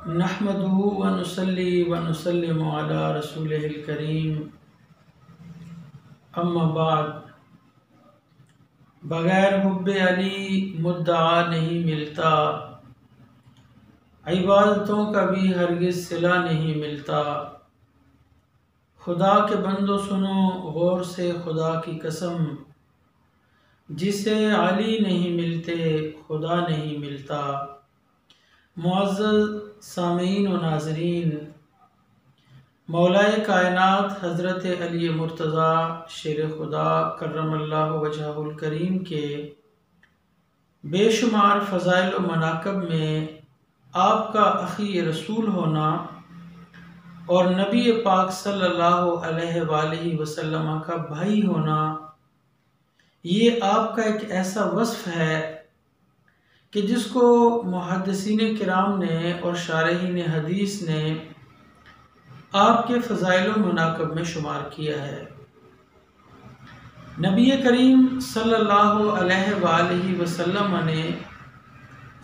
نحمدہ ونصلی ونسلم علی رسولہ الکریم، اما بعد۔ بغیر حب علی مدعا نہیں ملتا، عبادتوں کا بھی ہرگز صلہ نہیں ملتا۔ خدا کے بندو سنو غور سے خدا کی قسم، جسے علی نہیں ملتے خدا نہیں ملتا۔ معزز سامعین و ناظرین، مولائے کائنات حضرت علی مرتضیٰ شیر خدا کرم اللہ وجہہ الکریم کے بے شمار فضائل و مناقب میں آپ کا اخی رسول ہونا اور نبی پاک صلی اللہ علیہ وآلہ وسلم کا بھائی ہونا، یہ آپ کا ایک ایسا وصف ہے کہ جس کو محدثین کرام نے اور شارحین حدیث نے آپ کے فضائل و مناقب میں شمار کیا ہے۔ نبی کریم صلی اللہ علیہ وآلہ وسلم نے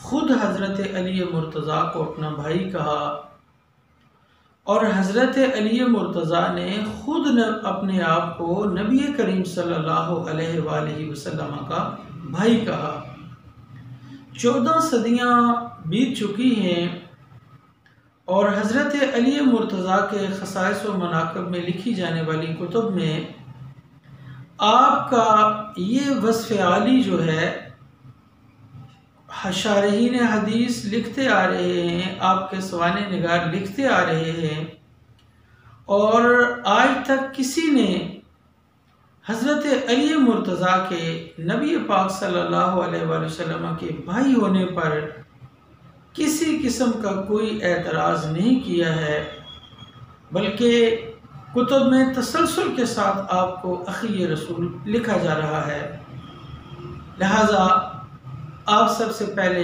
خود حضرت علی مرتضیٰ کو اپنا بھائی کہا، اور حضرت علی مرتضیٰ نے خود اپنے آپ کو نبی کریم صلی اللہ علیہ وآلہ وسلم کا بھائی کہا۔ 14 صدیاں بیت چکی ہیں، اور حضرت علی مرتضیٰ کے خصائص و مناقب میں لکھی جانے والی کتب میں آپ کا یہ وصف عالی جو ہے شارحین حدیث لکھتے آ رہے ہیں، آپ کے سوانح نگار لکھتے آ رہے ہیں، اور آج تک کسی نے حضرت علی مرتضیٰ کے نبی پاک صلی اللہ علیہ وآلہ وسلم کے بھائی ہونے پر کسی قسم کا کوئی اعتراض نہیں کیا ہے، بلکہ کتب میں تسلسل کے ساتھ آپ کو اخی رسول لکھا جا رہا ہے۔ لہٰذا آپ سب سے پہلے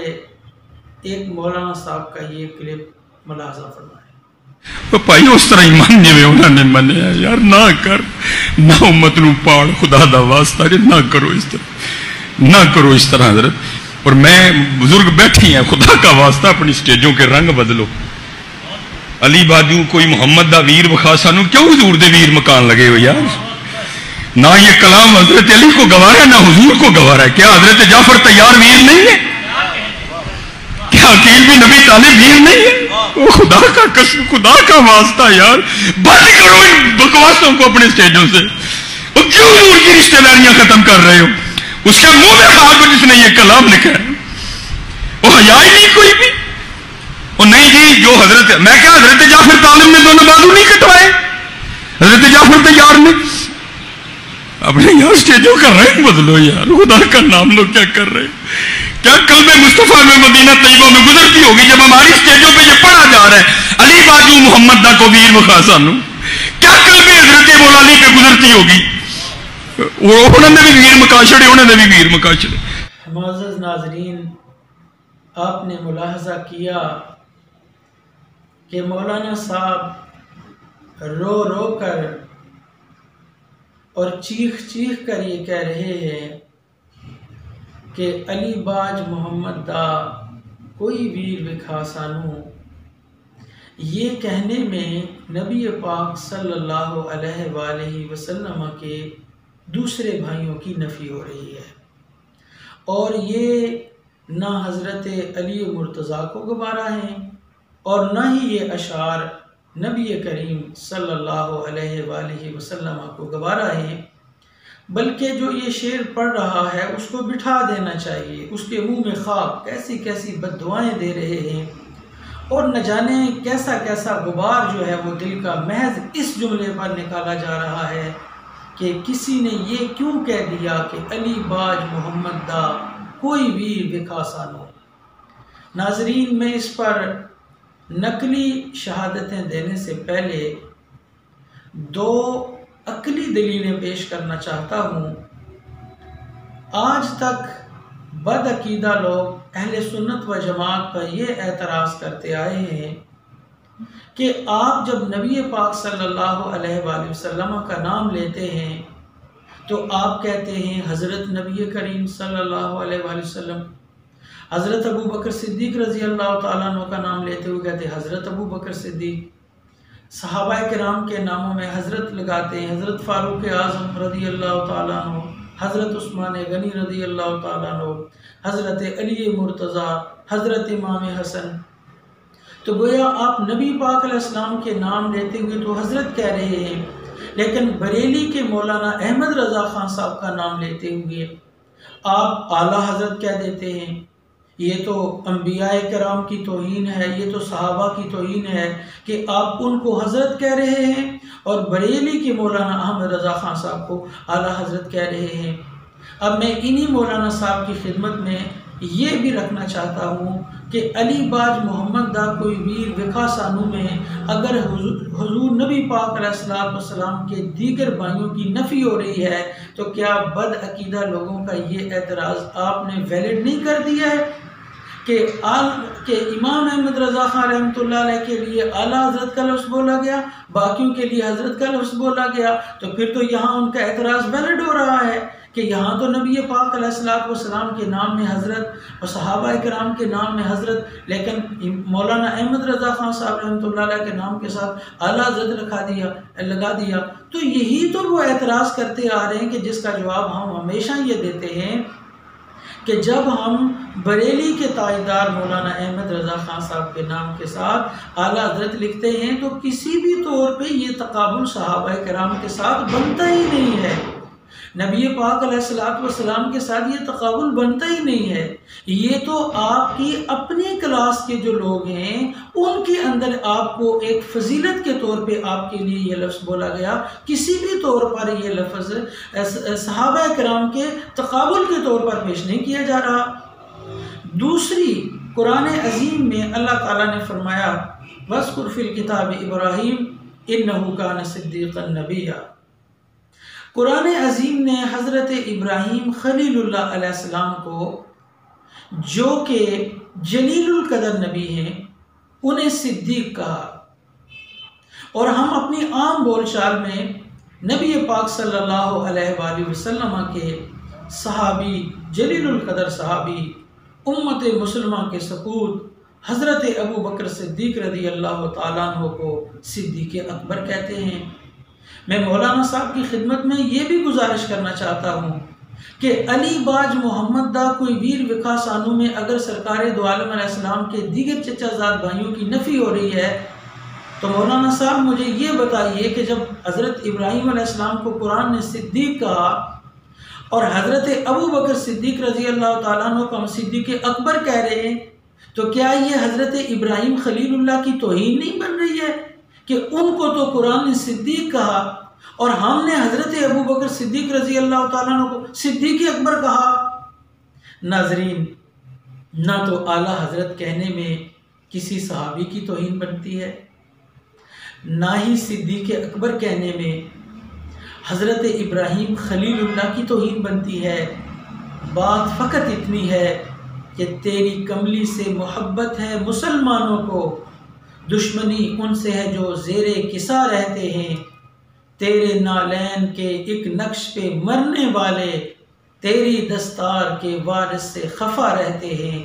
ایک مولانا صاحب کا یہ کلپ ملاحظہ فرمائیں۔ بھائی اس طرح ایمان جی انہوں نے منیا یار، نہ کر، نہ امت نو پاڑ، خدا دا واسطہ نہ کرو اس طرح، نہ کرو اس طرح حضرت۔ اور میں بزرگ بیٹھی ہیں، خدا کا واسطہ اپنی سٹیجوں کے رنگ بدلو۔ علی باجو کوئی محمد دا ویر بخا، سانو کیوں حضور دے ویر مکان لگے ہو یار؟ نہ یہ کلام حضرت علی کو گوارا ہے، نہ حضور کو گوارا ہے۔ کیا حضرت جعفر طیار ویر نہیں ہے؟ کیا عقیل بھی نبی طالب ویر نہیں ہے؟ وہ خدا کا قسم، خدا کا واسطہ یار، بند کرو ان بکواسوں کو اپنے سٹیجوں سے۔ وہ کیوں حضور کی رشتہ داریاں ختم کر رہے ہو؟ اس کے منہ میں خاک ہو جس نے یہ کلام لکھا ہے، وہ حیا ہی نہیں کوئی بھی۔ اور نہیں جی، جو حضرت، میں کیا حضرت جعفر طالب نے دونوں بازو نہیں کٹوائے؟ حضرت جعفر طیار نے اپنے یار سٹیجوں کا رنگ بدلو یار، خدا کا نام لو، کیا کر رہے؟ کیا قلب مصطفیٰ میں مدینہ طیبہ میں گزرتی ہوگی جب ہماری سٹیجوں پہ یہ پڑھا جا رہا ہے علی باجو محمد دا کو ویر وخا سانو؟ کیا قلب حضرت مولا علی پہ گزرتی ہوگی؟ انہوں نے بھی ویر مکا چھڑے، انہوں نے بھی ویر مکا چھڑے۔ معزز ناظرین، آپ نے ملاحظہ کیا کہ مولانا صاحب رو رو کر اور چیخ چیخ کر یہ کہہ رہے ہیں کہ علی باج محمد دا کوئی ویر وکھا سانو۔ یہ کہنے میں نبی پاک صلی اللہ علیہ وآلہ وسلم کے دوسرے بھائیوں کی نفی ہو رہی ہے، اور یہ نہ حضرت علی مرتضیٰ کو گوارا ہیں اور نہ ہی یہ اشعار نبی کریم صلی اللہ علیہ وآلہ وسلم کو گوارا ہیں، بلکہ جو یہ شعر پڑھ رہا ہے اس کو بٹھا دینا چاہیے۔ اس کے منہ میں خاک، کیسی کیسی بد دعائیں دے رہے ہیں، اور نہ جانے کیسا کیسا غبار جو ہے وہ دل کا محض اس جملے پر نکالا جا رہا ہے کہ کسی نے یہ کیوں کہہ دیا کہ علی باج محمد دا کوئی ویر وکھا سانو۔ ناظرین، میں اس پر نقلی شہادتیں دینے سے پہلے 2 عقلی دلیلیں پیش کرنا چاہتا ہوں۔ آج تک بد عقیدہ لوگ اہل سنت و جماعت پر یہ اعتراض کرتے آئے ہیں کہ آپ جب نبی پاک صلی اللہ علیہ وآلہ وسلم کا نام لیتے ہیں تو آپ کہتے ہیں حضرت نبی کریم صلی اللہ علیہ وآلہ وسلم، حضرت ابو بکر صدیق رضی اللہ تعالیٰ عنہ کا نام لیتے ہوئے کہتے ہیں حضرت ابو بکر صدیق، صحابہ کرام کے ناموں میں حضرت لگاتے ہیں، حضرت فاروق اعظم رضی اللہ تعالیٰ عنہ، حضرت عثمان غنی رضی اللہ تعالیٰ عنہ، حضرت علی مرتضیٰ، حضرت امام حسن۔ تو گویا آپ نبی پاک علیہ السلام کے نام لیتے ہوئے تو حضرت کہہ رہے ہیں، لیکن بریلی کے مولانا احمد رضا خان صاحب کا نام لیتے ہوئے آپ اعلیٰ حضرت کہہ دیتے ہیں۔ یہ تو انبیاء کرام کی توہین ہے، یہ تو صحابہ کی توہین ہے کہ آپ ان کو حضرت کہہ رہے ہیں اور بریلی کے مولانا احمد رضا خان صاحب کو اعلیٰ حضرت کہہ رہے ہیں۔ اب میں انہی مولانا صاحب کی خدمت میں یہ بھی رکھنا چاہتا ہوں کہ علی باج محمد دا کوئی ویر وکھا سانو میں اگر حضور نبی پاک علیہ السلام کے دیگر بھائیوں کی نفی ہو رہی ہے تو کیا بد عقیدہ لوگوں کا یہ اعتراض آپ نے ویلڈ نہیں کر دیا ہے کہ امام احمد رضا خان رحمۃ اللہ علیہ کے لیے اعلیٰ حضرت کا لفظ بولا گیا، باقیوں کے لیے حضرت کا لفظ بولا گیا، تو پھر تو یہاں ان کا اعتراض ویلڈ ہو رہا ہے کہ یہاں تو نبی پاک علیہ السلام کے نام میں حضرت اور صحابہ کرام کے نام میں حضرت، لیکن مولانا احمد رضا خان صاحب رحمۃ اللہ علیہ کے نام کے ساتھ اعلیٰ حضرت لگا دیا۔ تو یہی تو وہ اعتراض کرتے آ رہے ہیں کہ جس کا جواب ہم ہمیشہ یہ دیتے ہیں کہ جب ہم بریلی کے تاجدار مولانا احمد رضا خان صاحب کے نام کے ساتھ اعلیٰ حضرت لکھتے ہیں تو کسی بھی طور پہ یہ تقابل صحابہ کرام کے ساتھ بنتا ہی نہیں ہے، نبی پاک علیہ السلام کے ساتھ یہ تقابل بنتا ہی نہیں ہے۔ یہ تو آپ کی اپنی کلاس کے جو لوگ ہیں ان کے اندر آپ کو ایک فضیلت کے طور پہ آپ کے لیے یہ لفظ بولا گیا، کسی بھی طور پر یہ لفظ صحابہ کرام کے تقابل کے طور پر پیش نہیں کیا جا رہا۔ دوسری، قرآن عظیم میں اللہ تعالیٰ نے فرمایا وَاذْكُرْ فِي الْكِتَابِ إِبْرَاهِيمَ إِنَّهُ كَانَ صِدِّيقًا نَبِيًّا۔ قرآن عظیم نے حضرت ابراہیم خلیل اللہ علیہ السلام کو، جو کہ جلیل القدر نبی ہیں، انہیں صدیق کہا، اور ہم اپنی عام بول چال میں نبی پاک صلی اللہ علیہ وآلہ وسلم کے صحابی، جلیل القدر صحابی، امت مسلمہ کے سپوت حضرت ابو بکر صدیق رضی اللہ تعالیٰ عنہ کو صدیق اکبر کہتے ہیں۔ میں مولانا صاحب کی خدمت میں یہ بھی گزارش کرنا چاہتا ہوں کہ علی باج محمد دا کوئی ویر وکھا سانو میں اگر سرکار دو عالم علیہ السلام کے دیگر چچا زاد بھائیوں کی نفی ہو رہی ہے تو مولانا صاحب مجھے یہ بتائیے کہ جب حضرت ابراہیم علیہ السلام کو قرآن نے صدیق کہا اور حضرت ابو بکر صدیق رضی اللہ تعالیٰ عنہ کو ہم صدیق اکبر کہہ رہے ہیں تو کیا یہ حضرت ابراہیم خلیل اللہ کی توہین نہیں بن رہی ہے کہ ان کو تو قرآن نے صدیق کہا اور ہم نے حضرت ابو بکر صدیق رضی اللہ تعالیٰ عنہ کو صدیق اکبر کہا؟ ناظرین، نہ تو اعلیٰ حضرت کہنے میں کسی صحابی کی توہین بنتی ہے، نہ ہی صدیق اکبر کہنے میں حضرت ابراہیم خلیل اللہ کی توہین بنتی ہے۔ بات فقط اتنی ہے کہ تیری کملی سے محبت ہے مسلمانوں کو، دشمنی ان سے ہے جو زیر کسا رہتے ہیں، تیرے نالین کے ایک نقش پہ مرنے والے تیری دستار کے وارث سے خفا رہتے ہیں۔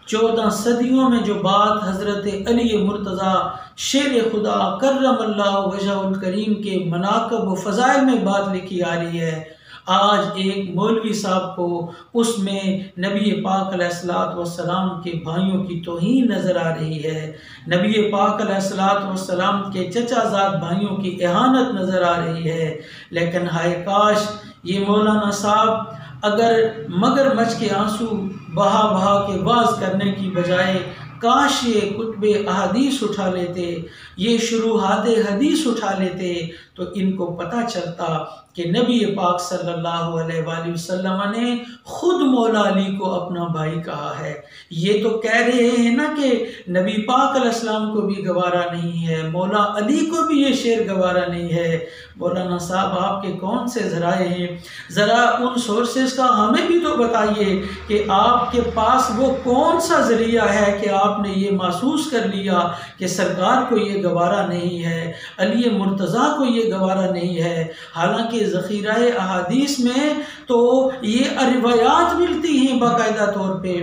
14 صدیوں میں جو بات حضرت علی مرتضیٰ شیر خدا کرم اللہ وجہ الکریم کے مناقب و فضائل میں بات لکھی آ رہی ہے، آج ایک مولوی صاحب کو اس میں نبی پاک علیہ السلام کے بھائیوں کی توہین نظر آ رہی ہے، نبی پاک علیہ السلام کے چچا زاد بھائیوں کی اہانت نظر آ رہی ہے۔ لیکن ہائے کاش یہ مولانا صاحب اگر مگر مچھ کے آنسو بہا بہا کے واز کرنے کی بجائے کاش یہ کتب احادیث اٹھا لیتے، یہ شروحات حدیث اٹھا لیتے تو ان کو پتہ چلتا کہ نبی پاک صلی اللہ علیہ وآلہ وسلم نے خود مولا علی کو اپنا بھائی کہا ہے۔ یہ تو کہہ رہے ہیں نا کہ نبی پاک علیہ السلام کو بھی گوارا نہیں ہے، مولا علی کو بھی یہ شعر گوارا نہیں ہے۔ مولانا صاحب آپ کے کون سے ذرائع ہیں؟ ذرا ان سورسز کا ہمیں بھی تو بتائیے کہ آپ کے پاس وہ کون سا ذریعہ ہے کہ آپ نے یہ محسوس کر لیا کہ سرکار کو یہ گوارا نہیں ہے، علی مرتضیٰ کو یہ گوارا نہیں ہے، حالانکہ ذخیرہ احادیث میں تو یہ روایات ملتی ہیں باقاعدہ طور پہ۔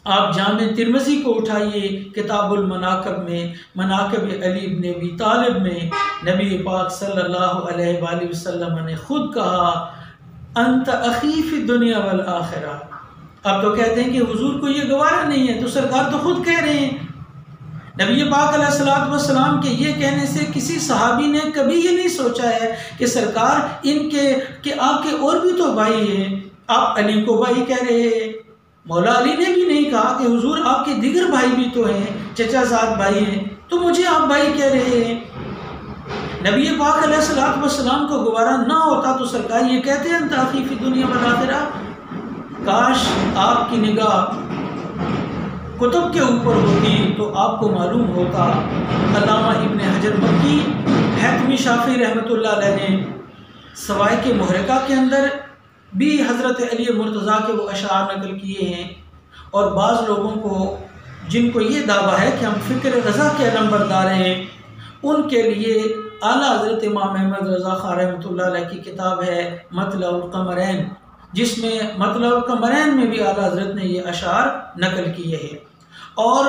آپ جامع ترمذی کو اٹھائیے، کتاب المناقب میں مناقب علی بن ابی طالب میں نبی پاک صلی اللہ علیہ وآلہ وسلم نے خود کہا انت اخی فی الدنیا والآخرہ۔ آپ تو کہتے ہیں کہ حضور کو یہ گوارا نہیں ہے، تو سرکار تو خود کہہ رہے ہیں۔ نبی پاک علیہ الصلوۃ والسلام کے یہ کہنے سے کسی صحابی نے کبھی یہ نہیں سوچا ہے کہ سرکار ان کے کہ آپ کے اور بھی تو بھائی ہیں، آپ علی کو بھائی کہہ رہے ہیں۔ مولا علی نے بھی نہیں کہا کہ حضور آپ کے دیگر بھائی بھی تو ہیں، چچا زاد بھائی ہیں، تو مجھے آپ بھائی کہہ رہے ہیں۔ نبی پاک علیہ الصلوۃ والسلام کو گوارا نہ ہوتا تو سرکار یہ کہتے ہیں انت اخی فی الدنیا والآخرہ۔ کاش آپ کی نگاہ کتب کے اوپر ہوتی تو آپ کو معلوم ہوتا۔ علامہ ابن حجر مکی حتمی شافعی رحمۃ اللہ علیہ نے سوائق محرقہ کے اندر بھی حضرت علی مرتضیٰ کے وہ اشعار نقل کیے ہیں، اور بعض لوگوں کو جن کو یہ دعویٰ ہے کہ ہم فکر رضا کے علمبردار ہیں، ان کے لیے اعلیٰ حضرت امام احمد رضا خان رحمۃ اللہ علیہ کی کتاب ہے مطلع القمرین، جس میں مطلع القمرین میں بھی اعلیٰ حضرت نے یہ اشعار نقل کیے ہیں، اور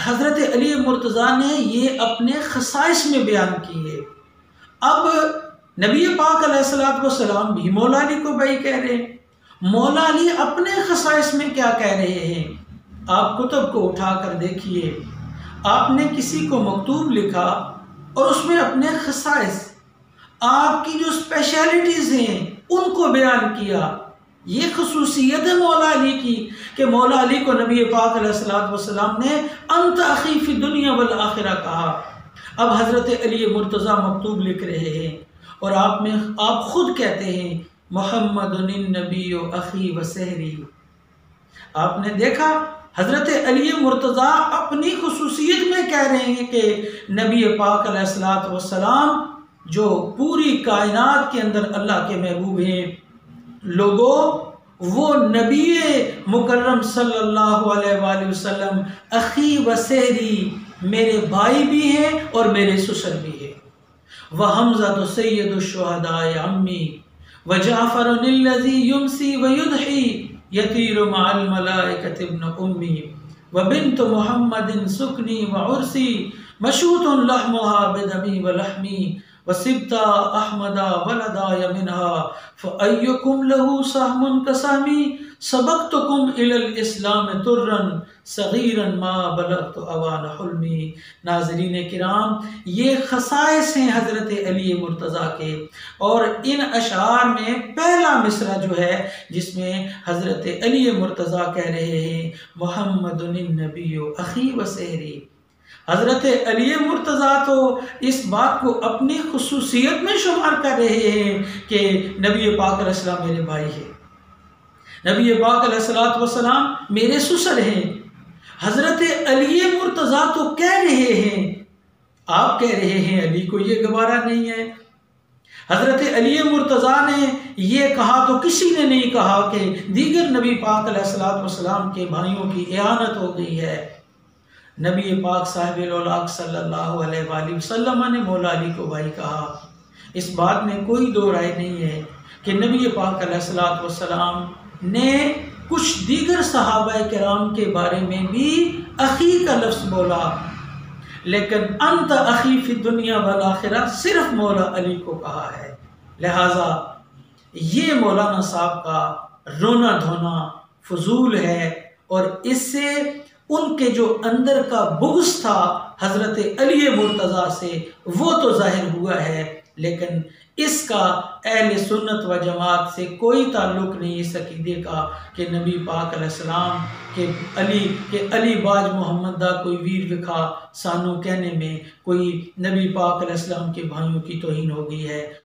حضرت علی مرتضیٰ نے یہ اپنے خصائص میں بیان کیے۔ اب نبی پاک علیہ الصلوۃ والسلام بھی مولا علی کو بھائی کہہ رہے ہیں، مولا علی اپنے خصائص میں کیا کہہ رہے ہیں؟ آپ کتب کو اٹھا کر دیکھیے، آپ نے کسی کو مکتوب لکھا اور اس میں اپنے خصائص، آپ کی جو اسپیشلٹیز ہیں ان کو بیان کیا۔ یہ خصوصیت ہے مولا علی کی کہ مولا علی کو نبی پاک علیہ الصلوۃ والسلام نے انت اخی فی الدنیا والآخرہ کہا۔ اب حضرت علی مرتضیٰ مکتوب لکھ رہے ہیں اور آپ خود کہتے ہیں محمد النبی اخی و سحری۔ آپ نے دیکھا حضرت علی مرتضیٰ اپنی خصوصیت میں کہہ رہے ہیں کہ نبی پاک علیہ الصلوۃ والسلام جو پوری کائنات کے اندر اللہ کے محبوب ہیں، لوگوں وہ نبی مکرم صلی اللہ علیہ وآلہ وسلم اخی و سحری، میرے بھائی بھی ہیں اور میرے سسر بھی ہیں۔ وحمزہ سید الشہداء عمی وجعفر الذی یمسی ویضحی یطیر مع الملائکۃ ابن امی وبنت محمد سکنی وعرسی مشوط لحمها بدمی ولحمی وسبتا احمدا ولدای منها فأیکم له سهم کسہمی سبقتکم الی الاسلام ترا صغیرا ما بلغت اوان حلمی۔ ناظرین کرام، یہ خصائص ہیں حضرت علی مرتضیٰ کے، اور ان اشعار میں پہلا مصرع جو ہے جس میں حضرت علی مرتضیٰ کہہ رہے ہیں محمد النبی اخی و سحری۔ حضرت علی مرتضیٰ تو اس بات کو اپنی خصوصیت میں شمار کر رہے ہیں کہ نبی پاک علیہ السلام میرے بھائی ہیں، نبی پاک علیہ الصلوۃ والسلام میرے سسر ہیں۔ حضرت علی مرتضیٰ تو کہہ رہے ہیں، آپ کہہ رہے ہیں علی کو یہ گوارا نہیں ہے۔ حضرت علی مرتضیٰ نے یہ کہا تو کسی نے نہیں کہا کہ دیگر نبی پاک علیہ الصلوۃ والسلام کے بھائیوں کی اعانت ہو گئی ہے۔ نبی پاک صاحب الاولاق صلی اللہ علیہ وآلہ وسلم نے مولا علی کو بھائی کہا۔ اس بات میں کوئی دو رائے نہیں ہے کہ نبی پاک علیہ الصلوۃ والسلام نے کچھ دیگر صحابہ کرام کے بارے میں بھی اخی کا لفظ بولا، لیکن انت اخی فی الدنیا والآخرہ صرف مولا علی کو کہا ہے۔ لہٰذا یہ مولانا صاحب کا رونا دھونا فضول ہے، اور اس سے ان کے جو اندر کا بغض تھا حضرت علی مرتضیٰ سے وہ تو ظاہر ہوا ہے، لیکن اس کا اہل سنت و جماعت سے کوئی تعلق نہیں اس عقیدے کا کہ نبی پاک علیہ السلام کہ علی باج محمد دا کوئی ویر وکھا سانو کہنے میں کوئی نبی پاک علیہ السلام کے بھائیوں کی توہین ہو گئی ہے۔